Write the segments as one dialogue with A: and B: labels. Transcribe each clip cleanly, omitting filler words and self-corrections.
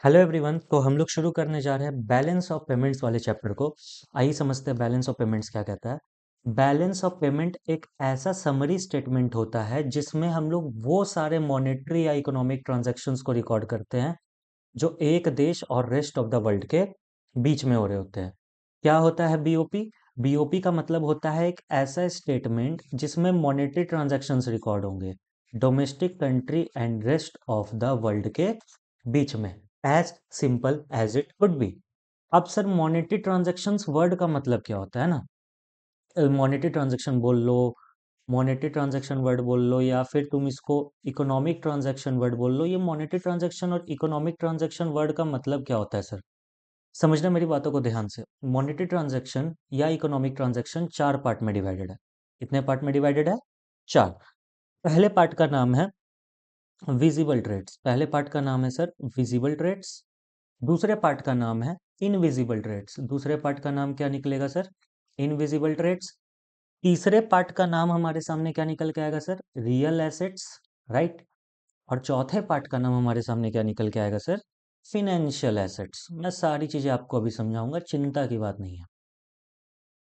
A: Hello everyone. तो हम लोग शुरू करने जा रहे हैं बैलेंस ऑफ पेमेंट्स वाले चैप्टर को। आइए समझते हैं बैलेंस ऑफ पेमेंट्स क्या कहता है। बैलेंस ऑफ पेमेंट एक ऐसा समरी स्टेटमेंट होता है जिसमें हम लोग वो सारे मॉनेटरी या इकोनॉमिक ट्रांजैक्शंस को रिकॉर्ड करते हैं जो एक देश और रेस्ट ऑफ द वर्ल्ड के बीच में हो रहे होते हैं। क्या होता है बीओपी? बीओपी का मतलब होता है एक ऐसा स्टेटमेंट जिसमें मॉनेटरी ट्रांजैक्शंस रिकॉर्ड होंगे domestic country and rest of the world के बीच में। As simple as it could be. अब सर मॉनेटरी ट्रांजैक्शंस वर्ड का मतलब क्या होता है ना, मॉनेटरी ट्रांजैक्शन बोल लो, मॉनेटरी ट्रांजैक्शन वर्ड बोल लो, या फिर तुम इसको इकोनॉमिक ट्रांजैक्शन वर्ड बोल लो। ये मॉनेटरी ट्रांजैक्शन और इकोनॉमिक ट्रांजैक्शन वर्ड का मतलब क्या होता है सर? समझना मेरी बातों को ध्यान से। मॉनेटरी ट्रांजैक्शन या इकोनॉमिक ट्रांजैक्शन चार पार्ट में डिवाइडेड है। कितने पार्ट में डिवाइडेड है? चार। पहले पार्ट का नाम है विजिबल ट्रेड्स। पहले पार्ट का नाम है सर विजिबल ट्रेड्स। दूसरे पार्ट का नाम है इनविजिबल ट्रेड्स। दूसरे पार्ट का नाम क्या निकलेगा सर? Invisible trades. तीसरे पार्ट का नाम हमारे सामने क्या निकल के आएगा सर? Real assets. राइट। और चौथे पार्ट का नाम हमारे सामने क्या निकल के आएगा सर? Financial assets. मैं सारी चीजें आपको अभी समझाऊंगा, चिंता की बात नहीं है।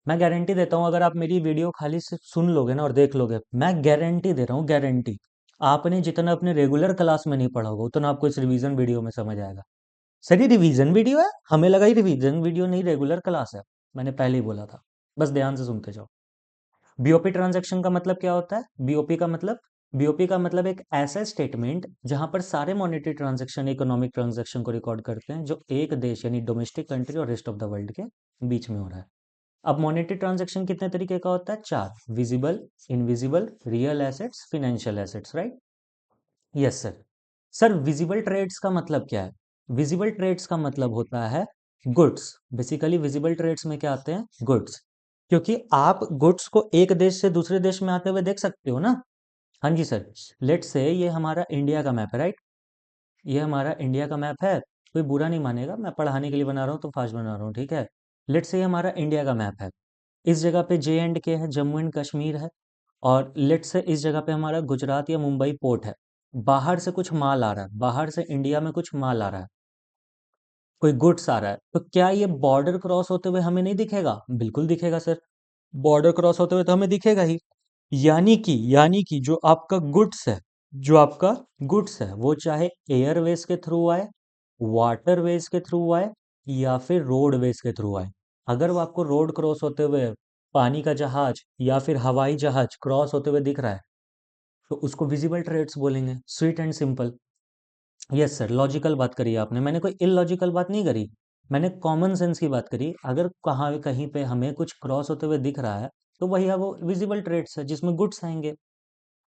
A: मैं गारंटी देता हूँ, अगर आप मेरी वीडियो खाली से सुन लोगे ना और देख लोगे, मैं गारंटी दे रहा हूँ, गारंटी। आपने जितना अपने रेगुलर क्लास में नहीं पढ़ा होगा उतना आपको इस रिवीजन वीडियो में समझ आएगा। सर ये रिवीजन वीडियो है? हमें लगा ये रिवीजन वीडियो नहीं, रेगुलर क्लास है। मैंने पहले ही बोला था। बस ध्यान से सुनते जाओ। बीओपी ट्रांजैक्शन का मतलब क्या होता है? बीओपी का मतलब एक ऐसा स्टेटमेंट जहां पर सारे मॉनेटरी ट्रांजैक्शन इकोनॉमिक ट्रांजैक्शन को रिकॉर्ड करते हैं जो एक देश यानी डोमेस्टिक कंट्री और रेस्ट ऑफ द वर्ल्ड के बीच में हो रहा है। अब मॉनेटरी ट्रांजैक्शन कितने तरीके का होता है? चार। Visible, invisible, real assets, financial assets. Right. Yes sir. Sir visible trades का मतलब क्या है? विजिबल ट्रेड्स का मतलब होता है गुड्स। बेसिकली विजिबल ट्रेड्स में क्या आते हैं? गुड्स। क्योंकि आप गुड्स को एक देश से दूसरे देश में आते हुए देख सकते हो ना। हाँ जी सर। लेट से ये हमारा इंडिया का मैप है, राइट। ये हमारा इंडिया का मैप है। कोई बुरा नहीं मानेगा, मैं पढ़ाने के लिए बना रहा हूँ तो फास्ट बना रहा हूँ, ठीक है। लेट से ये हमारा इंडिया का मैप है। इस जगह पे J&K है, जम्मू एंड कश्मीर है। और लेट से इस जगह पे हमारा गुजरात या मुंबई पोर्ट है। बाहर से कुछ माल आ रहा है, बाहर से इंडिया में कुछ माल आ रहा है, कोई गुड्स आ रहा है, तो क्या ये बॉर्डर क्रॉस होते हुए हमें नहीं दिखेगा? बिल्कुल दिखेगा सर। बॉर्डर क्रॉस होते हुए तो हमें दिखेगा ही। यानी कि जो आपका गुड्स है वो चाहे एयरवेज के थ्रू आए, वाटरवेज के थ्रू आए, या फिर रोडवेज के थ्रू आए। अगर वो आपको रोड क्रॉस होते हुए, पानी का जहाज या फिर हवाई जहाज क्रॉस होते हुए दिख रहा है तो उसको विजिबल ट्रेड्स बोलेंगे। Sweet and simple. Yes sir, logical बात करी आपने, मैंने कोई इलॉजिकल बात नहीं करी। मैंने कॉमन सेंस की बात करी। अगर कहाँ कहीं पे हमें कुछ क्रॉस होते हुए दिख रहा है तो वही है वो विजिबल ट्रेड्स है जिसमें गुड्स आएंगे।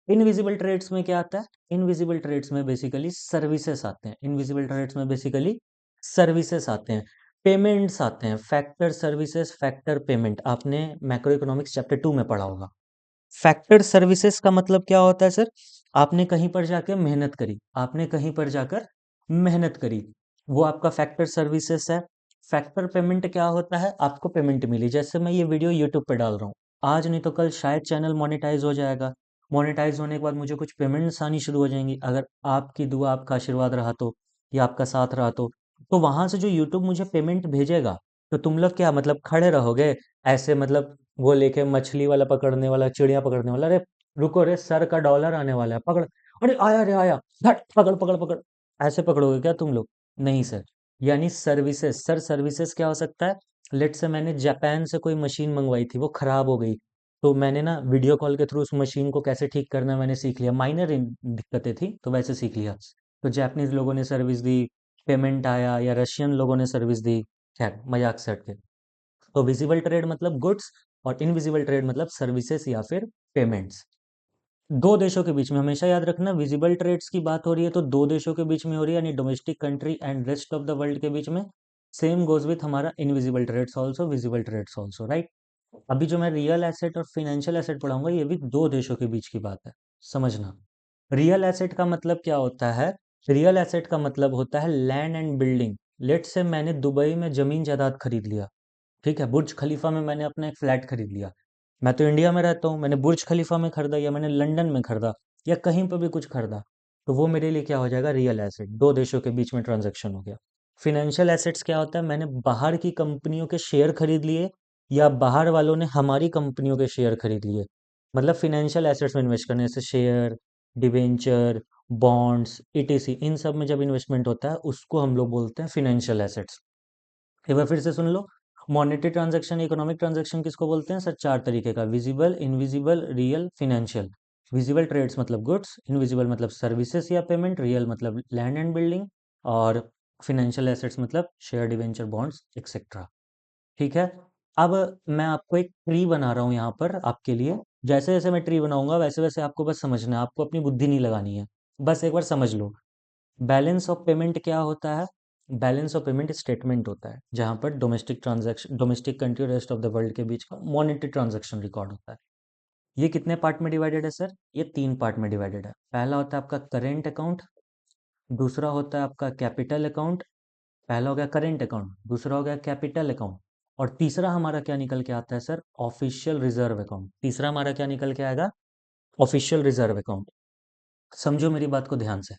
A: इनविजिबल ट्रेड्स में क्या आता है? इनविजिबल ट्रेड्स में बेसिकली सर्विसेज आते हैं। इनविजिबल ट्रेड्स में बेसिकली सर्विसेज आते हैं, पेमेंट्स आते हैं। फैक्टर सर्विसेज, फैक्टर पेमेंट, आपने मैक्रो इकोनॉमिक्स चैप्टर 2 में पढ़ा होगा। फैक्टर सर्विसेज का मतलब क्या होता है सर? आपने कहीं पर जाकर मेहनत करी, आपने कहीं पर जाकर मेहनत करी, वो आपका फैक्टर सर्विसेज है। फैक्टर पेमेंट क्या होता है? आपको पेमेंट मिली, जैसे मैं ये वीडियो यूट्यूब पे डाल रहा हूँ, आज नहीं तो कल शायद चैनल मोनेटाइज हो जाएगा। मोनेटाइज होने के बाद मुझे कुछ पेमेंट्स आनी शुरू हो जाएंगी, अगर आपकी दुआ आपका आशीर्वाद रहा तो, या आपका साथ रहा तो वहां से जो यूट्यूब मुझे पेमेंट भेजेगा, तो तुम लोग क्या मतलब खड़े रहोगे ऐसे, मतलब वो लेके मछली वाला पकड़ने वाला, चिड़िया पकड़ने वाला, अरे रुको रे सर का डॉलर आने वाला है, पकड़, अरे आया रे आया, धट पकड़ पकड़ पकड़, ऐसे पकड़ोगे क्या तुम लोग? नहीं सर। यानी सर्विसेज सर, सर्विसेज क्या हो सकता है? लेट से मैंने जापान से कोई मशीन मंगवाई थी, वो खराब हो गई, तो मैंने ना वीडियो कॉल के थ्रू उस मशीन को कैसे ठीक करना है मैंने सीख लिया। माइनर दिक्कतें थी तो वैसे सीख लिया। तो जापानीज लोगों ने सर्विस दी, पेमेंट आया, या रशियन लोगों ने सर्विस दी। खैर मजाक से हट के। तो विजिबल ट्रेड मतलब गुड्स, और इनविजिबल ट्रेड मतलब सर्विसेज या फिर पेमेंट्स। दो देशों के बीच में, हमेशा याद रखना, विजिबल ट्रेड्स की बात हो रही है तो दो देशों के बीच में हो रही है, यानी domestic country and rest of the world के बीच में। सेम गोज विथ हमारा invisible trades also, visible trades also, right. अभी जो मैं रियल एसेट और फिनेंशियल एसेट पढ़ाऊंगा ये भी दो देशों के बीच की बात है, समझना। रियल एसेट का मतलब क्या होता है? रियल एसेट का मतलब होता है लैंड एंड बिल्डिंग। लेट से मैंने दुबई में जमीन जायदाद खरीद लिया, ठीक है, बुर्ज खलीफा में मैंने अपना एक फ्लैट खरीद लिया। मैं तो इंडिया में रहता हूँ, मैंने बुर्ज खलीफा में खरीदा, या मैंने लंदन में खरीदा, या कहीं पर भी कुछ खरीदा, तो वो मेरे लिए क्या हो जाएगा? Real asset. दो देशों के बीच में ट्रांजैक्शन हो गया। फिनेंशियल एसेट्स क्या होता है? मैंने बाहर की कंपनियों के शेयर खरीद लिए या बाहर वालों ने हमारी कंपनियों के शेयर खरीद लिए, मतलब फिनेंशियल एसेट्स में इन्वेस्ट करने, जैसे शेयर, डिवेंचर, बॉन्ड्स, ईटीसी, इन सब में जब इन्वेस्टमेंट होता है उसको हम लोग बोलते हैं फिनेंशियल एसेट्स। एक बार फिर से सुन लो, मॉनेटरी ट्रांजैक्शन, इकोनॉमिक ट्रांजैक्शन किसको बोलते हैं सर? चार तरीके का, visible, invisible, real, financial. Visible trades मतलब गुड्स, इनविजिबल मतलब सर्विसेज या पेमेंट, रियल मतलब लैंड एंड बिल्डिंग, और फिनेंशियल एसेट्स मतलब शेयर, डिवेंचर, बॉन्ड्स एक्सेट्रा। ठीक है। अब मैं आपको एक ट्री बना रहा हूँ यहाँ पर आपके लिए। जैसे जैसे मैं ट्री बनाऊंगा वैसे वैसे आपको बस समझना है, आपको अपनी बुद्धि नहीं लगानी है, बस एक बार समझ लो। बैलेंस ऑफ पेमेंट क्या होता है? बैलेंस ऑफ पेमेंट स्टेटमेंट होता है जहां पर डोमेस्टिक ट्रांजैक्शन, डोमेस्टिक कंट्री और रेस्ट ऑफ द वर्ल्ड के बीच का मॉनेटरी ट्रांजैक्शन रिकॉर्ड होता है। ये कितने पार्ट में डिवाइडेड है सर? ये तीन पार्ट में डिवाइडेड है। पहला होता है आपका करेंट अकाउंट, दूसरा होता है आपका कैपिटल अकाउंट। पहला हो गया करेंट अकाउंट, दूसरा हो गया कैपिटल अकाउंट, और तीसरा हमारा क्या निकल के आता है सर? Official reserve account. तीसरा हमारा क्या निकल के आएगा? Official reserve account. समझो मेरी बात को ध्यान से।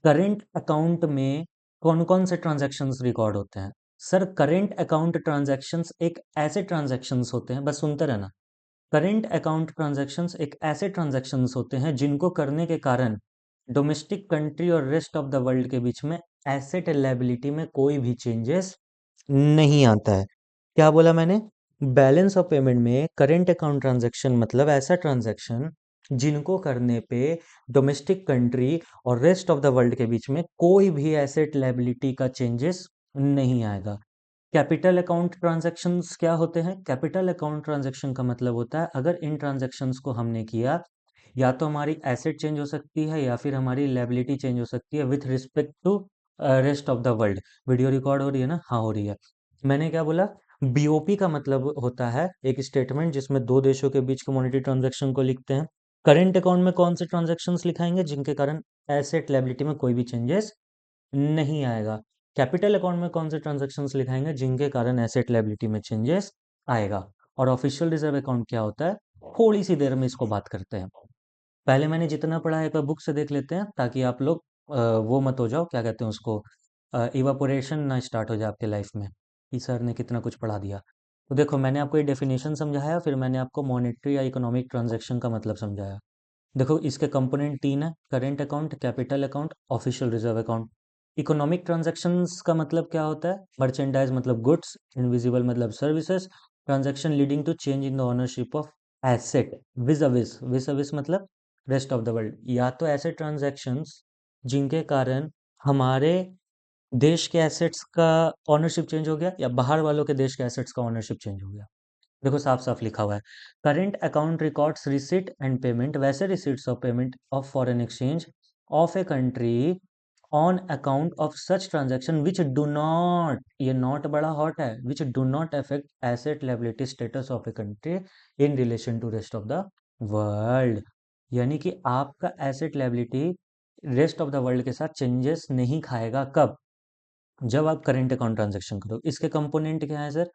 A: करेंट अकाउंट में कौन कौन से ट्रांजैक्शंस रिकॉर्ड होते हैं? सर करेंट अकाउंट ट्रांजैक्शंस एक ऐसे ट्रांजैक्शंस होते हैं, बस सुनते रहना। करेंट अकाउंट ट्रांजैक्शंस एक ऐसे ट्रांजैक्शंस होते हैं जिनको करने के कारण डोमेस्टिक कंट्री और रेस्ट ऑफ द वर्ल्ड के बीच में एसेट लायबिलिटी में कोई भी चेंजेस नहीं आता है। क्या बोला मैंने? बैलेंस ऑफ पेमेंट में करेंट अकाउंट ट्रांजैक्शन मतलब ऐसा ट्रांजैक्शन जिनको करने पे डोमेस्टिक कंट्री और रेस्ट ऑफ द वर्ल्ड के बीच में कोई भी एसेट लायबिलिटी का चेंजेस नहीं आएगा। कैपिटल अकाउंट ट्रांजैक्शंस क्या होते हैं? कैपिटल अकाउंट ट्रांजैक्शन का मतलब होता है अगर इन ट्रांजैक्शंस को हमने किया, या तो हमारी एसेट चेंज हो सकती है या फिर हमारी लायबिलिटी चेंज हो सकती है with respect to rest of the world. Video record हो रही है ना? हाँ हो रही है। मैंने क्या बोला? बीओपी का मतलब होता है एक स्टेटमेंट जिसमें दो देशों के बीच के मॉनेटरी ट्रांजैक्शन को लिखते हैं। करेंट अकाउंट में कौन से ट्रांजैक्शंस लिखाएंगे? जिनके कारण एसेट लायबिलिटी में कोई भी चेंजेस नहीं आएगा। कैपिटल अकाउंट में कौन से ट्रांजैक्शंस लिखाएंगे? जिनके कारण एसेट लायबिलिटी में चेंजेस आएगा। और ऑफिशियल रिजर्व अकाउंट क्या होता है? थोड़ी सी देर में इसको बात करते हैं। पहले मैंने जितना पढ़ा है एक बार बुक से देख लेते हैं ताकि आप लोग वो मत हो जाओ, क्या कहते हैं उसको, इवापोरेशन ना स्टार्ट हो जाए आपके लाइफ में कि सर ने कितना कुछ पढ़ा दिया। तो देखो मैंने आपको ये डेफिनेशन समझाया, फिर मैंने आपको मॉनेटरी या इकोनॉमिक ट्रांजैक्शन का मतलब समझाया। देखो इसके कंपोनेंट तीन है, current account, capital account, official reserve account. Economic transactions का मतलब क्या होता है? मर्चेंडाइज मतलब गुड्स, इनविजिबल मतलब services, transaction leading to change in the ownership of asset vis a vis मतलब रेस्ट ऑफ द वर्ल्ड। या तो ऐसे ट्रांजैक्शंस जिनके कारण हमारे देश के एसेट्स का ओनरशिप चेंज हो गया या बाहर वालों के देश के एसेट्स का ओनरशिप चेंज हो गया। देखो साफ साफ लिखा हुआ है, current account records receipt and payment, वैसे receipts of payment of foreign exchange of a country on account of such transaction which do not, ये नॉट बड़ा हॉट है, which do not affect asset liability status of a country in relation to rest of the world. यानी कि आपका asset liability rest of the world के साथ changes नहीं खाएगा। कब? जब आप करेंट अकाउंट ट्रांजैक्शन करो। इसके कंपोनेंट क्या है sir?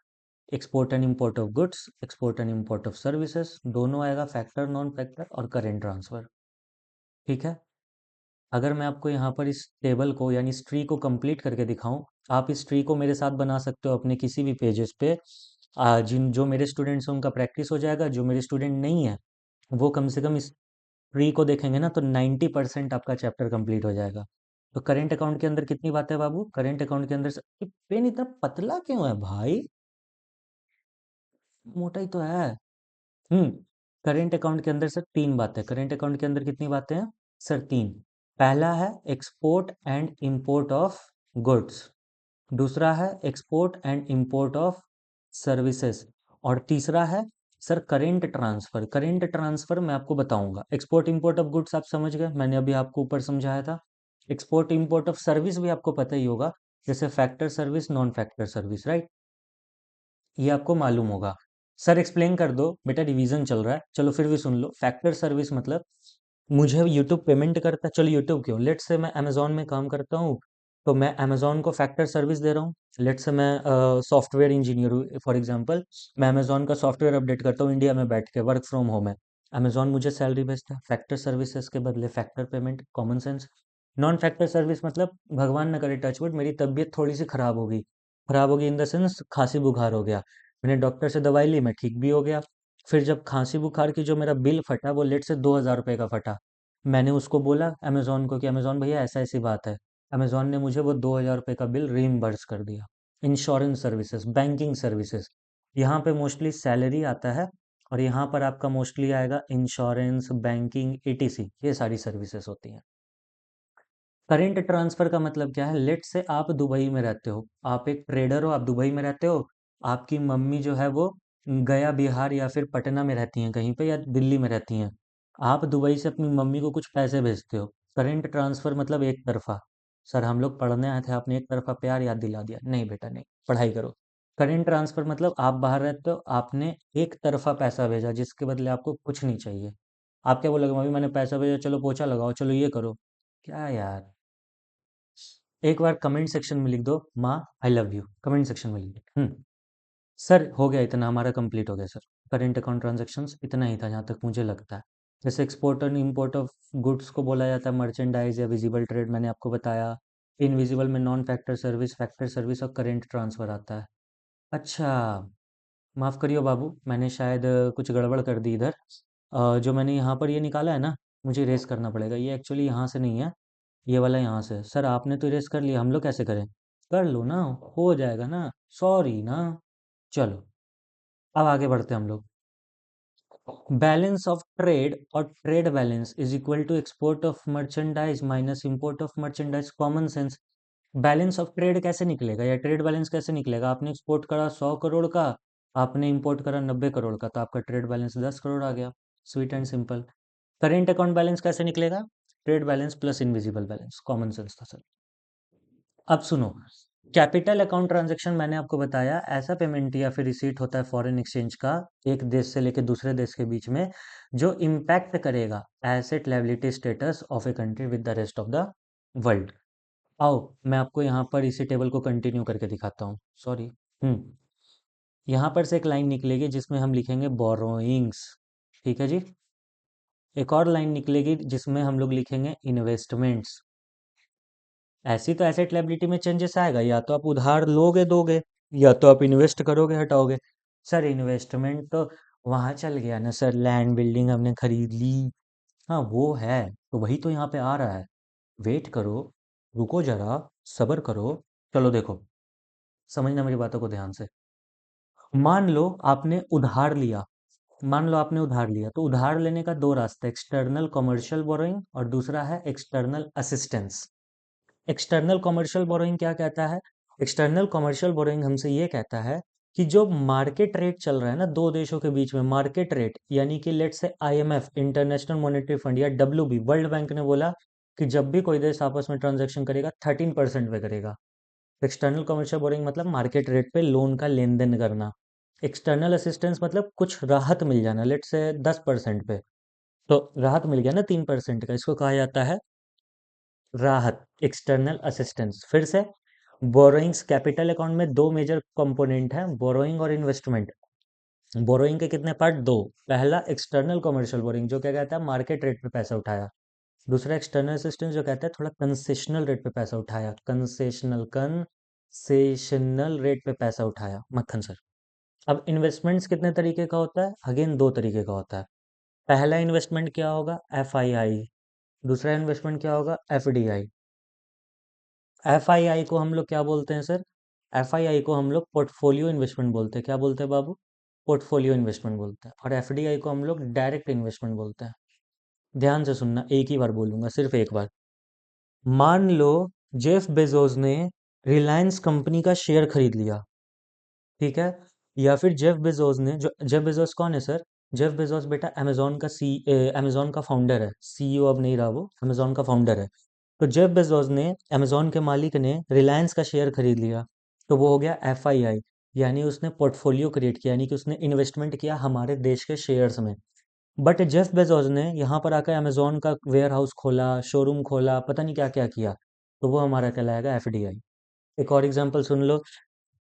A: Export and import of goods, export and import of services, दोनों आएगा, फैक्टर, नॉन फैक्टर और करेंट ट्रांसफर। ठीक है। अगर मैं आपको यहाँ पर इस टेबल को यानी इस ट्री को कंप्लीट करके दिखाऊं, आप इस ट्री को मेरे साथ बना सकते हो अपने किसी भी पेजेस पे। जिन जो मेरे स्टूडेंट्स हैं उनका प्रैक्टिस हो जाएगा, जो मेरे स्टूडेंट नहीं है वो कम से कम इस ट्री को देखेंगे ना तो 90% आपका चैप्टर कंप्लीट हो जाएगा। तो करेंट अकाउंट के अंदर कितनी बातें बाबू? करेंट अकाउंट के अंदर ये पेन इतना पतला क्यों है भाई? मोटा ही तो है। हम्म। करेंट अकाउंट के अंदर सर तीन बातें, करेंट अकाउंट के अंदर कितनी बातें हैं सर? तीन। पहला है export and import of goods, दूसरा है export and import of services, और तीसरा है sir current transfer. Current transfer मैं आपको बताऊंगा। एक्सपोर्ट इंपोर्ट ऑफ गुड्स आप समझ गए, मैंने अभी आपको ऊपर समझाया था। एक्सपोर्ट इंपोर्ट ऑफ सर्विस भी आपको पता ही होगा, जैसे factor service, non factor service, right? ये आपको मालूम होगा। सर एक्सप्लेन कर दो बेटा, रिवीजन चल रहा है। चलो फिर भी सुन लो। फैक्टर सर्विस मतलब मुझे यूट्यूब पेमेंट करता है, चलो यूट्यूब क्यों, लेट से मैं अमेजोन में काम करता हूँ तो मैं अमेजोन को फैक्टर सर्विस दे रहा हूँ। लेट से मैं सॉफ्टवेयर इंजीनियर हूँ फॉर एग्जांपल, मैं अमेजोन का सॉफ्टवेयर अपडेट करता हूँ इंडिया में बैठ के, वर्क फ्रॉम होम है। अमेजोन मुझे सैलरी भेजता है, फैक्टर सर्विसेज के बदले factor payment, common sense. Non factor service मतलब भगवान न करे टचवुड मेरी तबीयत थोड़ी सी खराब होगी इन द सेंस खांसी बुखार हो गया, मैंने डॉक्टर से दवाई ली, मैं ठीक भी हो गया। फिर जब खांसी बुखार की जो मेरा बिल फटा वो लेट से 2,000 रुपये का फटा, मैंने उसको बोला अमेजोन को कि अमेजोन भैया ऐसा ऐसी बात है, अमेजोन ने मुझे वो 2,000 रुपये का बिल रीइम्बर्स कर दिया। इंश्योरेंस सर्विसेज, बैंकिंग सर्विसेज, यहाँ पे मोस्टली सैलरी आता है, और यहाँ पर आपका मोस्टली आएगा इंश्योरेंस, बैंकिंग, ईटीसी, ये सारी सर्विसेज होती हैं। करेंट ट्रांसफर का मतलब क्या है, लेट से आप दुबई में रहते हो, आप एक ट्रेडर हो, आप दुबई में रहते हो, आपकी मम्मी जो है वो गया बिहार या फिर पटना में रहती हैं कहीं पे, या दिल्ली में रहती हैं, आप दुबई से अपनी मम्मी को कुछ पैसे भेजते हो। करेंट ट्रांसफर मतलब एक तरफा। सर हम लोग पढ़ने आए थे, आपने एक तरफा प्यार याद दिला दिया, नहीं बेटा नहीं, पढ़ाई करो। करेंट ट्रांसफर मतलब आप बाहर रहते हो, आपने एक तरफा पैसा भेजा जिसके बदले आपको कुछ नहीं चाहिए। आप क्या बोलोगे, मम्मी मैंने पैसा भेजा, चलो पोछा लगाओ, चलो ये करो, क्या यार। एक बार कमेंट सेक्शन में लिख दो माँ I love you, comment section में लिख दो। सर हो गया, इतना हमारा कंप्लीट हो गया सर। करेंट अकाउंट ट्रांजैक्शंस इतना ही था जहाँ तक मुझे लगता है। जैसे export and import of goods को बोला जाता है मर्चेंडाइज या विजिबल ट्रेड, मैंने आपको बताया। इनविजिबल में नॉन फैक्टर सर्विस और करेंट ट्रांसफर आता है। अच्छा, माफ़ करियो बाबू, मैंने शायद कुछ गड़बड़ कर दी इधर। जो मैंने यहाँ पर ये निकाला है ना, मुझे इरेज करना पड़ेगा, ये एक्चुअली यहाँ से नहीं है, ये वाला यहाँ से है। सर आपने तो इरेज कर लिया, हम लोग कैसे करें? कर लो ना, हो जाएगा ना, सॉरी ना। चलो अब आगे बढ़ते हैं हम लोग। बैलेंस ऑफ ट्रेड और trade balance is equal to export of merchandise minus import of merchandise, common sense. Balance of trade कैसे निकलेगा या ट्रेड बैलेंस कैसे निकलेगा, आपने एक्सपोर्ट करा 100 करोड़ का, आपने इंपोर्ट करा 90 करोड़ का, तो आपका ट्रेड बैलेंस 10 करोड़ आ गया। Sweet and simple. Current account balance कैसे निकलेगा, trade balance plus invisible balance, common sense था सर। अब सुनो, कैपिटल अकाउंट ट्रांजैक्शन मैंने आपको बताया ऐसा पेमेंट या फिर रिसीट होता है फॉरेन एक्सचेंज का, एक देश से लेकर दूसरे देश के बीच में, जो इम्पैक्ट करेगा asset liability status of a country with the rest of the world. आओ मैं आपको यहाँ पर इसी टेबल को कंटिन्यू करके दिखाता हूँ, सॉरी। यहाँ पर से एक लाइन निकलेगी जिसमें हम लिखेंगे बोरोइंग्स, ठीक है जी। एक और लाइन निकलेगी जिसमें हम लोग लिखेंगे इन्वेस्टमेंट्स। ऐसी तो एसेट लायबिलिटी में चेंजेस आएगा, या तो आप उधार लोगे दोगे, या तो आप इन्वेस्ट करोगे हटाओगे। सर इन्वेस्टमेंट तो वहां चल गया ना सर, लैंड बिल्डिंग हमने खरीद ली, हाँ वो है, तो वही तो यहाँ पे आ रहा है। वेट करो, रुको जरा, सब्र करो। चलो देखो, समझना मेरी बातों को ध्यान से। मान लो आपने उधार लिया, मान लो आपने उधार लिया, तो उधार लेने का दो रास्ता, एक्सटर्नल कमर्शियल बोरोइंग और दूसरा है external assistance. External commercial borrowing क्या कहता है, एक्सटर्नल कमर्शियल बोरोइंग हमसे ये कहता है कि जो मार्केट रेट चल रहा है ना दो देशों के बीच में, मार्केट रेट यानी कि लेट से आईएमएफ इंटरनेशनल मॉनेटरी फंड या डब्ल्यूबी वर्ल्ड बैंक ने बोला कि जब भी कोई देश आपस में ट्रांजैक्शन करेगा 13% पे करेगा। एक्सटर्नल कमर्शियल बोरोइंग मतलब मार्केट रेट पे लोन का लेन देन करना। एक्सटर्नल असिस्टेंस मतलब कुछ राहत मिल जाना, लेट से 10% पे, तो राहत मिल गया ना 3% का, इसको कहा जाता है राहत, एक्सटर्नल असिस्टेंस। फिर से, बोरोइंग्स कैपिटल अकाउंट में दो मेजर कंपोनेंट हैं, बोरोइंग और इन्वेस्टमेंट। बोरोइंग के कितने पार्ट, दो। पहला एक्सटर्नल कमर्शियल बोरोइंग जो क्या कहता है मार्केट रेट पे पैसा उठाया, दूसरा एक्सटर्नल असिस्टेंस जो कहता है थोड़ा कंसेशनल रेट पे पैसा उठाया, कंसेशनल रेट पे पैसा उठाया, मक्खन सर। अब इन्वेस्टमेंट्स कितने तरीके का होता है, अगेन दो तरीके का होता है। पहला इन्वेस्टमेंट क्या होगा, एफआईआई, दूसरा इन्वेस्टमेंट क्या होगा, एफडीआई। एफआईआई को हम लोग क्या बोलते हैं सर, एफआईआई को हम लोग पोर्टफोलियो इन्वेस्टमेंट बोलते हैं, क्या बोलते हैं बाबू, पोर्टफोलियो इन्वेस्टमेंट बोलते हैं। और एफडीआई को हम लोग डायरेक्ट इन्वेस्टमेंट बोलते हैं। ध्यान से सुनना, एक ही बार बोलूंगा, सिर्फ एक बार। मान लो जेफ बेजोस ने रिलायंस कंपनी का शेयर खरीद लिया, ठीक है, या फिर जेफ बेजोस ने, जो जेफ बेजोस कौन है सर, जेफ बेजोस बेटा अमेजोन का अमेजोन का फाउंडर है, सीईओ अब नहीं रहा, वो अमेजोन का फाउंडर है। तो जेफ बेजोस ने, अमेजोन के मालिक ने रिलायंस का शेयर खरीद लिया, तो वो हो गया एफआईआई, यानी उसने पोर्टफोलियो क्रिएट किया, यानी कि उसने इन्वेस्टमेंट किया हमारे देश के शेयर्स में। बट जेफ बेजोस ने यहाँ पर आकर अमेजोन का वेयर हाउस खोला, शोरूम खोला, पता नहीं क्या क्या किया, तो वो हमारा कहलाएगा एफडीआई। एक और एग्जांपल सुन लो।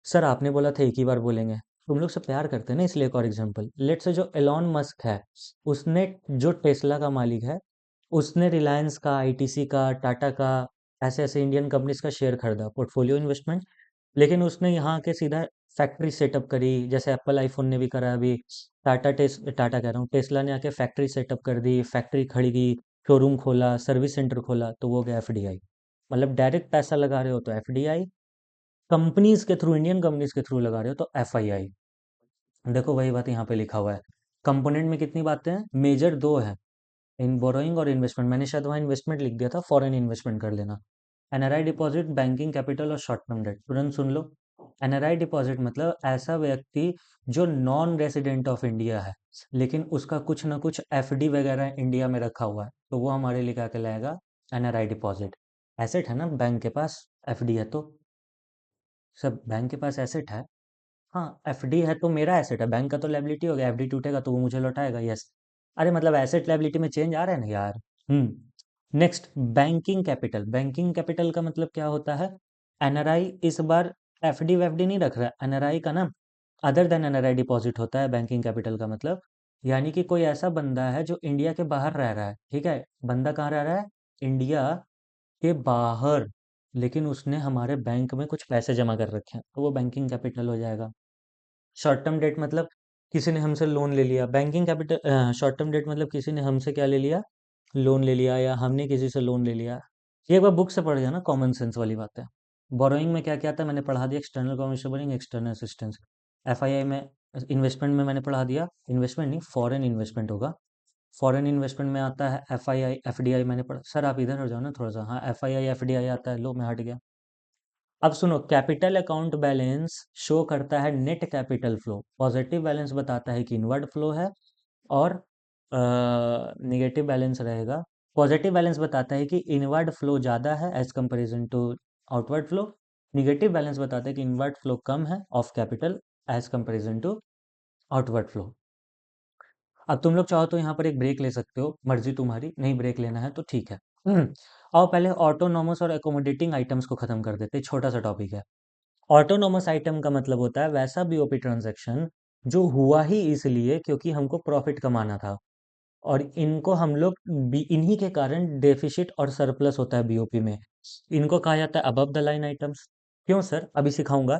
A: सर आपने बोला था एक ही बार बोलेंगे, तुम लोग से प्यार करते हैं ना, इसलिए एक और एग्जांपल लेट से, जो एलॉन मस्क है, उसने, जो टेस्ला का मालिक है, उसने रिलायंस का, आईटीसी का, टाटा का, ऐसे ऐसे इंडियन कंपनीज का शेयर खरीदा, पोर्टफोलियो इन्वेस्टमेंट। लेकिन उसने यहाँ के सीधा फैक्ट्री सेटअप करी, जैसे एप्पल आईफोन ने भी करा अभी। टाटा कह रहा हूँ, टेस्ला ने आके फैक्ट्री सेटअप कर दी, फैक्ट्री खड़ी की, शोरूम खोला, सर्विस सेंटर खोला, तो वो गया एफडीआई। मतलब डायरेक्ट पैसा लगा रहे हो तो एफडीआई, कंपनीज के थ्रू, इंडियन कंपनीज के थ्रू लगा रहे हो तो एफआईआई। देखो वही बात यहाँ पे लिखा हुआ है। कंपोनेंट में कितनी बातें हैं, मेजर दो है, इन बोरोइंग और इन्वेस्टमेंट। मैंने शायद वहाँ इन्वेस्टमेंट लिख दिया था, फॉरेन इन्वेस्टमेंट कर लेना। एनआरआई डिपॉजिट, बैंकिंग कैपिटल और शॉर्ट टर्म डेट, तुरंत सुन लो। एनआरआई डिपॉजिट मतलब ऐसा व्यक्ति जो नॉन रेसिडेंट ऑफ इंडिया है, लेकिन उसका कुछ ना कुछ एफडी वगैरह इंडिया में रखा हुआ है, तो वो हमारे लिए क्या कहलाएगा, एनआरआई डिपॉजिट। एसेट है ना बैंक के पास, एफडी है तो, सब बैंक के पास एसेट है। हाँ, एफडी है तो मेरा एसेट है, बैंक का तो लायबिलिटी हो गया, एफडी टूटेगा तो वो मुझे लौटाएगा, यस। अरे मतलब एसेट लायबिलिटी में चेंज आ रहा है ना यार। Next, banking capital. Banking capital का मतलब क्या होता है, एनआरआई इस बार एफडी वेफडी नहीं रख रहा है, एनआरआई का ना अदर देन एनआरआई डिपॉजिट होता है बैंकिंग कैपिटल का मतलब। यानी कि कोई ऐसा बंदा है जो इंडिया के बाहर रह रहा है, ठीक है, बंदा कहाँ रह रहा है, इंडिया के बाहर, लेकिन उसने हमारे बैंक में कुछ पैसे जमा कर रखे हैं, तो वो बैंकिंग कैपिटल हो जाएगा। शॉर्ट टर्म डेट मतलब किसी ने हमसे लोन ले लिया, banking capital. Short term debt मतलब किसी ने हमसे क्या ले लिया, लोन ले लिया, या हमने किसी से लोन ले लिया। ये एक बार बुक से पढ़ जाना, कॉमन सेंस वाली बात है। बोरोइंग में क्या क्या आता है मैंने पढ़ा दिया, external commercial borrowing, external assistance. FII में, इन्वेस्टमेंट में मैंने पढ़ा दिया, इन्वेस्टमेंट नहीं, फॉरेन इन्वेस्टमेंट होगा। फॉरेन इन्वेस्टमेंट में आता है एफआईआई, एफडीआई मैंने पढ़ा। सर आप इधर हो जाओ ना थोड़ा सा, हाँ एफआईआई एफडीआई आता है, लो मैं हट गया। अब सुनो, कैपिटल अकाउंट बैलेंस शो करता है net capital flow, positive balance बताता है कि इनवर्ड फ्लो है, और निगेटिव बैलेंस रहेगा, पॉजिटिव बैलेंस बताता है कि इनवर्ड फ्लो ज़्यादा है as comparison to outward flow, negative balance बताता है कि इनवर्ड फ्लो कम है of capital as comparison to outward flow. अब तुम लोग चाहो तो यहाँ पर एक ब्रेक ले सकते हो, मर्जी तुम्हारी, नहीं ब्रेक लेना है तो ठीक है। और पहले ऑटोनोमस और एकोमोडेटिंग आइटम्स को खत्म कर देते, छोटा सा टॉपिक है। ऑटोनोमस आइटम का मतलब होता है वैसा बीओपी ट्रांजैक्शन जो हुआ ही इसलिए क्योंकि हमको प्रॉफिट कमाना था, और इनको हम लोग इन्हीं के कारण डेफिसिट और सरप्लस होता है बीओपी में, इनको कहा जाता है अबव द लाइन आइटम्स। क्यों सर, अभी सिखाऊंगा।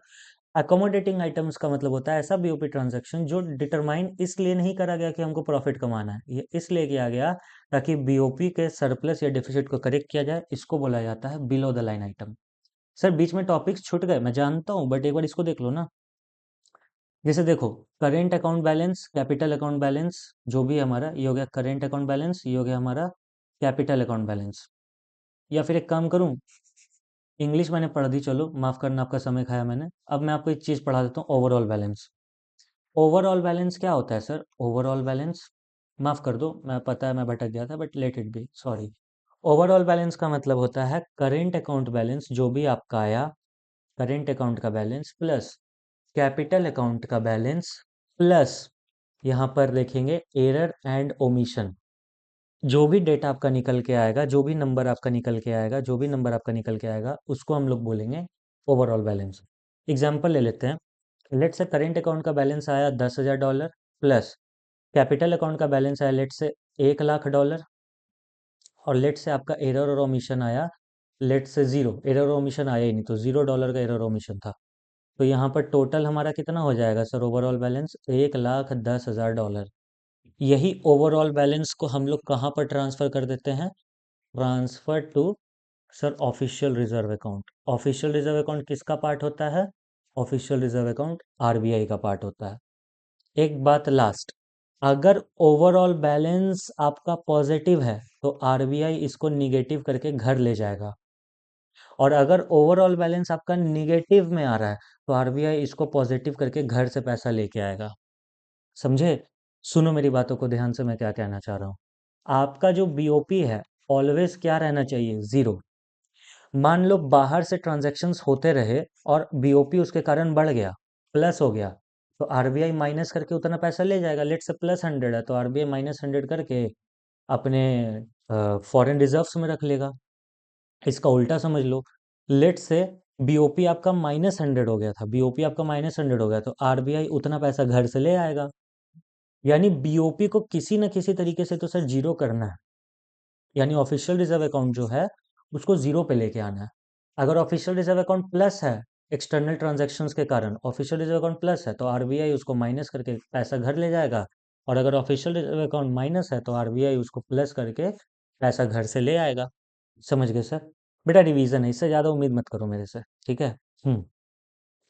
A: अकोमोडेटिंग आइटम्स का मतलब होता है ऐसा बीओपी ट्रांजैक्शन जो डिटरमाइन इसलिए नहीं करा गया कि हमको प्रॉफिट कमाना है, ये इसलिए किया गया ताकि बीओपी के सरप्लस या डेफिसिट को करेक्ट किया जाए, इसको बोला जाता है below the line item. Sir बीच में टॉपिक्स छूट गए मैं जानता हूँ, बट एक बार इसको देख लो ना। जैसे देखो, current account balance, capital account balance, जो भी हमारा, ये हो गया करेंट अकाउंट बैलेंस, ये हो गया हमारा कैपिटल अकाउंट बैलेंस। या फिर एक काम करूं, इंग्लिश मैंने पढ़ दी, चलो माफ करना आपका समय खाया मैंने, अब मैं आपको एक चीज पढ़ा देता हूँ, ओवरऑल बैलेंस। ओवरऑल बैलेंस क्या होता है सर, ओवरऑल बैलेंस, माफ कर दो, मैं पता है मैं भटक गया था, but let it be, sorry. Overall balance का मतलब होता है करेंट अकाउंट बैलेंस जो भी आपका आया, करेंट अकाउंट का बैलेंस प्लस कैपिटल अकाउंट का बैलेंस, प्लस यहाँ पर देखेंगे एरर एंड ओमिशन, जो भी डेटा आपका निकल के आएगा, जो भी नंबर आपका निकल के आएगा, जो भी नंबर आपका निकल के आएगा, उसको हम लोग बोलेंगे ओवरऑल बैलेंस। एग्जाम्पल ले लेते हैं, लेट से करेंट अकाउंट का बैलेंस आया $10,000, प्लस कैपिटल अकाउंट का बैलेंस आया लेट से $1,00,000, और लेट से आपका एरर और ओमिशन आया, लेट से जीरो, एरर और ओमिशन आया ही नहीं तो $0 का एरर ओमिशन था। तो यहाँ पर टोटल हमारा कितना हो जाएगा सर, ओवरऑल बैलेंस $1,10,000। यही ओवरऑल बैलेंस को हम लोग कहाँ पर ट्रांसफर कर देते हैं, transfer to, sir official reserve account. Official reserve account किसका पार्ट होता है, ऑफिशियल रिजर्व अकाउंट आरबीआई का पार्ट होता है। एक बात लास्ट, अगर ओवरऑल बैलेंस आपका पॉजिटिव है तो आरबीआई इसको निगेटिव करके घर ले जाएगा, और अगर ओवरऑल बैलेंस आपका निगेटिव में आ रहा है तो आरबीआई इसको पॉजिटिव करके घर से पैसा लेके आएगा। समझे, सुनो मेरी बातों को ध्यान से, मैं क्या कहना चाह रहा हूँ। आपका जो बीओपी है ऑलवेज क्या रहना चाहिए, जीरो। मान लो बाहर से ट्रांजैक्शंस होते रहे और बीओपी उसके कारण बढ़ गया, प्लस हो गया, तो आरबीआई माइनस करके उतना पैसा ले जाएगा। लेट से +100 है तो आरबीआई -100 करके अपने फॉरेन रिजर्व्स में रख लेगा। इसका उल्टा समझ लो, लेट से बीओपी आपका -100 हो गया था, बीओपी आपका -100 हो गया तो आरबीआई उतना पैसा घर से ले आएगा। यानी बीओपी को किसी न किसी तरीके से तो सर जीरो करना है, यानी ऑफिशियल रिजर्व अकाउंट जो है उसको जीरो पे लेके आना है। अगर ऑफिशियल रिजर्व अकाउंट प्लस है एक्सटर्नल ट्रांजैक्शंस के कारण, ऑफिशियल रिजर्व अकाउंट प्लस है तो आरबीआई उसको माइनस करके पैसा घर ले जाएगा, और अगर ऑफिशियल रिजर्व अकाउंट माइनस है तो आरबीआई उसको प्लस करके पैसा घर से ले आएगा। समझ गए सर? बेटा रिवीजन है, इससे ज़्यादा उम्मीद मत करो मेरे से, ठीक है।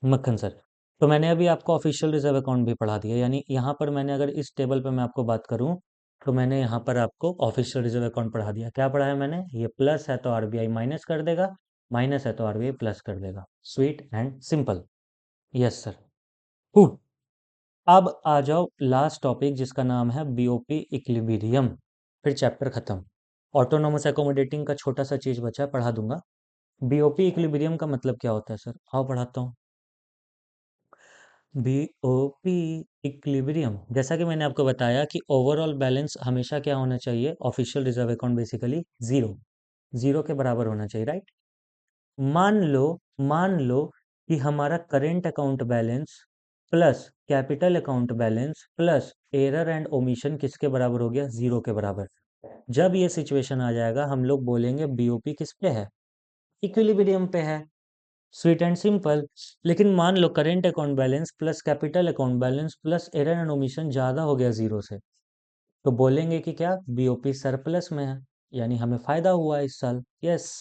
A: मक्खन सर, तो मैंने अभी आपको ऑफिशियल रिजर्व अकाउंट भी पढ़ा दिया, यानी यहाँ पर मैंने अगर इस टेबल पे मैं आपको बात करूँ तो मैंने यहाँ पर आपको ऑफिशियल रिजर्व अकाउंट पढ़ा दिया। क्या पढ़ा है मैंने? ये प्लस है तो आरबीआई माइनस कर देगा, माइनस है तो आरबीआई प्लस कर देगा। Sweet and simple. Yes sir. Who अब आ जाओ लास्ट टॉपिक जिसका नाम है बीओपी इक्विलिब्रियम, फिर चैप्टर खत्म। ऑटोनोमस एकोमोडेटिंग का छोटा सा चीज बचा, पढ़ा दूंगा। बीओपी इक्विलिब्रियम का मतलब क्या होता है सर? आओ पढ़ाता हूँ। बीओपी इक्विलिब्रियम, जैसा कि मैंने आपको बताया कि ओवरऑल बैलेंस हमेशा क्या होना चाहिए, official reserve account basically zero, zero के बराबर होना चाहिए, राइट। मान लो मान लो कि हमारा current account balance plus capital account balance plus error and omission किसके बराबर हो गया? जीरो के बराबर। जब ये सिचुएशन आ जाएगा हम लोग बोलेंगे बीओपी किस पे है? इक्विलिब्रियम पे है। Sweet and simple. लेकिन मान लो current account balance plus capital account balance plus error and omission ज़्यादा हो गया जीरो से, तो बोलेंगे कि क्या? बीओपी सरप्लस में है, यानी हमें फायदा हुआ इस साल। यस।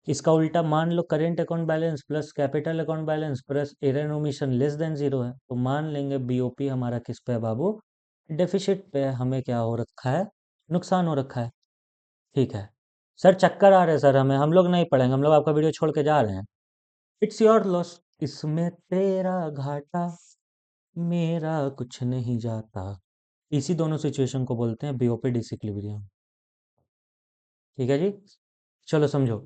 A: इसका उल्टा मान लो current account balance plus capital account balance plus error and omission less than zero है, तो मान लेंगे बीओपी हमारा किस पे है बाबू? डेफिसिट पे है। हमें क्या हो रखा है? नुकसान हो रखा है। ठीक है सर, चक्कर आ रहे हैं सर हमें, हम लोग नहीं पढ़ेंगे, हम लोग आपका वीडियो छोड़ के जा रहे हैं। It's your loss. इसमें तेरा घाटा, मेरा कुछ नहीं जाता। इसी दोनों सिचुएशन को बोलते हैं बीओपी डिसइक्विलिब्रियम। ठीक है जी। चलो समझो।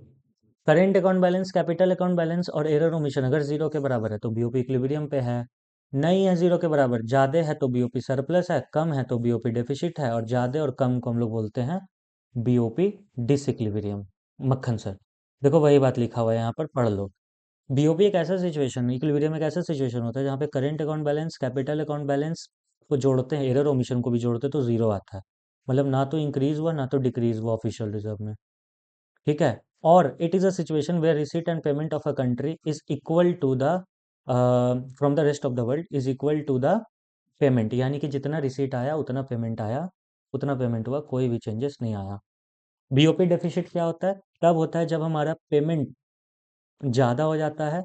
A: Current account balance, capital account balance और एरर ओमिशन अगर जीरो के बराबर है तो बीओपी इक्विलिब्रियम पे है। नहीं है जीरो के बराबर, ज्यादा है तो बीओपी सरप्लस है, कम है तो बीओपी डेफिसिट है, और ज्यादा और कम को हम लोग बोलते हैं बीओपी डिसइक्विलिब्रियम। मक्खन सर, देखो वही बात लिखा हुआ है यहाँ पर, पढ़ लो। बीओपी एक ऐसा सिचुएशन, इक्विलिब्रियम एक ऐसा सिचुएशन होता है जहाँ पे current account balance capital account balance को जोड़ते हैं, एरर ओमिशन को भी जोड़ते हैं तो जीरो आता है। मतलब ना तो इंक्रीज हुआ ना तो डिक्रीज हुआ ऑफिशियल रिजर्व में। ठीक है। और it is a situation where receipt and payment of a country is equal to the from the rest of the world is equal to the payment, यानी कि जितना रिसीट आया उतना पेमेंट आया, उतना पेमेंट हुआ, कोई भी चेंजेस नहीं आया। बीओपी डेफिसिट क्या होता है? तब होता है जब हमारा पेमेंट ज़्यादा हो जाता है,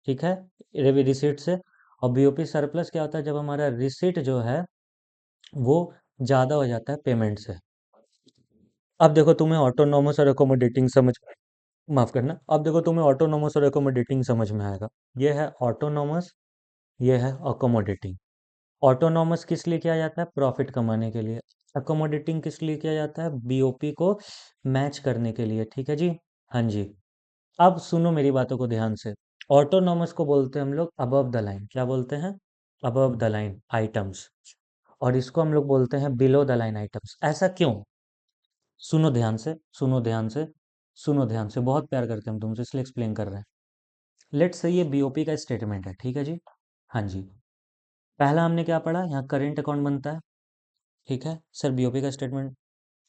A: ठीक है, रिसीट से। और बीओपी सरप्लस क्या होता है? जब हमारा रिसीट जो है वो ज़्यादा हो जाता है पेमेंट से। अब देखो तुम्हें ऑटोनोमस और एकोमोडेटिंग समझ, माफ करना, अब देखो तुम्हें ऑटोनोमस और एकोमोडेटिंग समझ में आएगा। ये है ऑटोनोमस, ये है अकोमोडेटिंग। ऑटोनोमस किस लिए किया जाता है? प्रॉफिट कमाने के लिए। अकोमोडेटिंग किस लिए किया जाता है? बीओपी को मैच करने के लिए। ठीक है जी। हाँ जी। अब सुनो मेरी बातों को ध्यान से। ऑटोनोमस को बोलते हैं हम लोग अबव द लाइन। क्या बोलते हैं? Above the line items. और इसको हम लोग बोलते हैं बिलो द लाइन आइटम्स। ऐसा क्यों? सुनो ध्यान से, सुनो ध्यान से, सुनो ध्यान से, बहुत प्यार करते हैं हम तुमसे इसलिए एक्सप्लेन कर रहे हैं। लेट्स से ये बीओपी का स्टेटमेंट है, ठीक है जी। हाँ जी। पहला हमने क्या पढ़ा? यहाँ करेंट अकाउंट बनता है, ठीक है सर। बीओपी का स्टेटमेंट,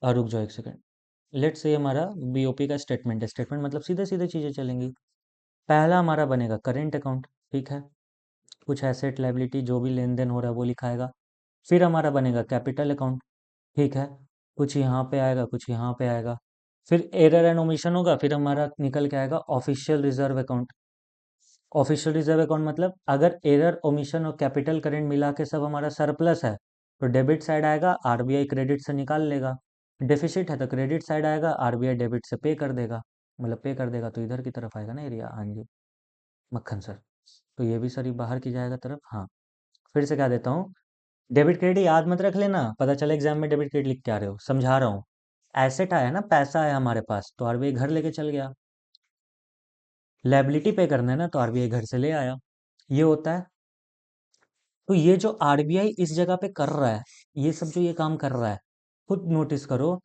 A: रुक जाओ एक सेकंड। लेट्स से हमारा बीओपी का स्टेटमेंट है, स्टेटमेंट मतलब सीधे सीधे चीज़ें चलेंगी। पहला हमारा बनेगा करेंट अकाउंट, ठीक है, कुछ एसेट लायबिलिटी जो भी लेन देन हो रहा है वो लिखाएगा। फिर हमारा बनेगा कैपिटल अकाउंट, ठीक है, कुछ यहाँ पे आएगा कुछ यहाँ पे आएगा। फिर एरर एंड ओमिशन होगा, फिर हमारा निकल के आएगा official reserve account. Official reserve account मतलब अगर एरर ओमिशन और कैपिटल करेंट मिला के सब हमारा सरप्लस है तो डेबिट साइड आएगा, आरबीआई क्रेडिट से निकाल लेगा। डेफिसिट है तो क्रेडिट साइड आएगा, आरबीआई डेबिट से पे कर देगा। मतलब पे कर देगा तो इधर की तरफ आएगा ना एरिया। हाँ जी मक्खन सर, तो ये भी सर ये बाहर की जाएगा तरफ। हाँ, फिर से क्या देता हूँ, डेबिट क्रेडिट याद मत रख लेना, पता चले एग्जाम में डेबिट क्रेडिट लिख के आ रहे हो। समझा रहा हूँ। एसेट आया ना, पैसा है हमारे पास तो आरबीआई घर लेके चल गया। लायबिलिटी पे करना है ना तो आरबीआई घर से ले आया। ये होता है। तो ये जो आरबीआई इस जगह पे कर रहा है, ये सब जो ये काम कर रहा है, खुद नोटिस करो।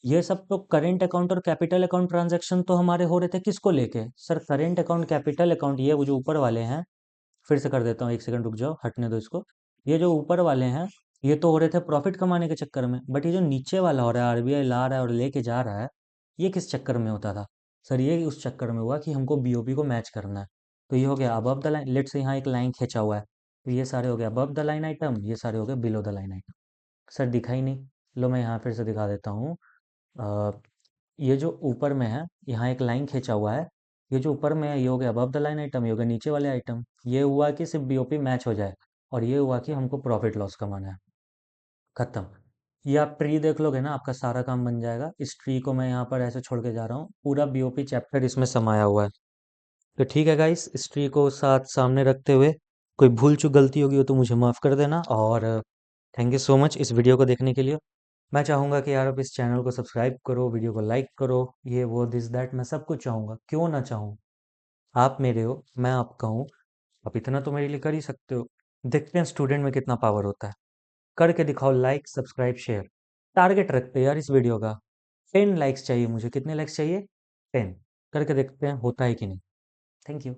A: ये सब तो करेंट अकाउंट और कैपिटल अकाउंट ट्रांजैक्शन तो हमारे हो रहे थे किसको लेके? Sir current account capital account ये वो जो ऊपर वाले हैं, फिर से कर देता हूँ, एक सेकंड रुक जाओ, हटने दो इसको। ये जो ऊपर वाले हैं ये तो हो रहे थे प्रॉफिट कमाने के चक्कर में, बट ये जो नीचे वाला हो रहा है, आरबीआई ला रहा है और लेके जा रहा है, ये किस चक्कर में होता था? सर ये उस चक्कर में हुआ कि हमको बीओपी को मैच करना है। तो ये हो गया अबव द लाइन, लेट से यहाँ एक लाइन खींचा हुआ है, तो ये सारे हो गए अबव द लाइन आइटम, ये सारे हो गए below the line item. Sir दिखा ही नहीं। लो मैं यहाँ फिर से दिखा देता हूँ। अ, ये जो ऊपर में है, यहाँ एक लाइन खींचा हुआ है, ये जो ऊपर में है ये हो गया अबव द लाइन आइटम, ये हो गया नीचे वाले आइटम। ये हुआ कि सिर्फ बीओपी मैच हो जाए, और ये हुआ कि हमको प्रॉफिट लॉस कमाना है। खत्म। ये आप ट्री देख लोगे ना, आपका सारा काम बन जाएगा। इस ट्री को मैं यहाँ पर ऐसे छोड़ के जा रहा हूँ, पूरा बीओपी चैप्टर इसमें समाया हुआ है। तो ठीक है गाइस, इस ट्री को साथ सामने रखते हुए कोई भूल चूक गलती होगी हो तो मुझे माफ़ कर देना, और थैंक यू सो मच इस वीडियो को देखने के लिए। मैं चाहूँगा कि यार आप इस चैनल को सब्सक्राइब करो, वीडियो को लाइक करो, ये वो दिस दैट मैं सब कुछ चाहूँगा, क्यों ना चाहूँ। आप मेरे हो, मैं आपका हूँ। आप इतना तो मेरे लिए कर ही सकते हो। देखते हैं स्टूडेंट में कितना पावर होता है। करके दिखाओ, लाइक सब्सक्राइब शेयर। टारगेट रखते हैं यार इस वीडियो का। 10 लाइक्स चाहिए मुझे। कितने लाइक्स चाहिए? 10। करके देखते हैं होता है कि नहीं। Thank you.